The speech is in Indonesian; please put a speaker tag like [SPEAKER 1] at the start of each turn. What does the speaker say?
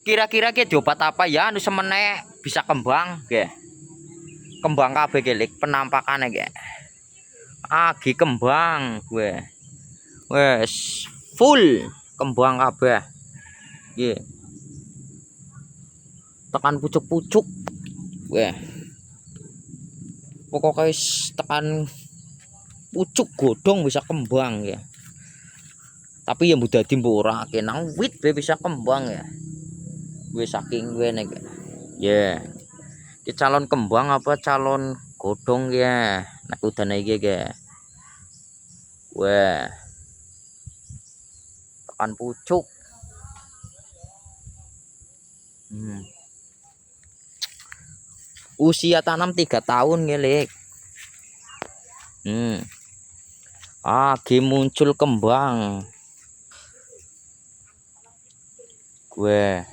[SPEAKER 1] Kira-kira ki diobat apa ya anu semene bisa kembang nggih. Kembang kabeh ki penampakane nggih. Agi kembang gue. Wes full kembang kabeh. Nggih. Tekan pucuk-pucuk. Weh. Pokoknya tekan pucuk godong bisa kembang ya. Tapi yang mudah dimbu ora kenang wit bisa kembang ya. Gue saking gue nek. Ya. Ki calon kembang apa calon godong ya. Nek udane iki ya. Wah. Tekan pucuk. Usia tanam 3 tahun ngelik. Agi muncul kembang. Gue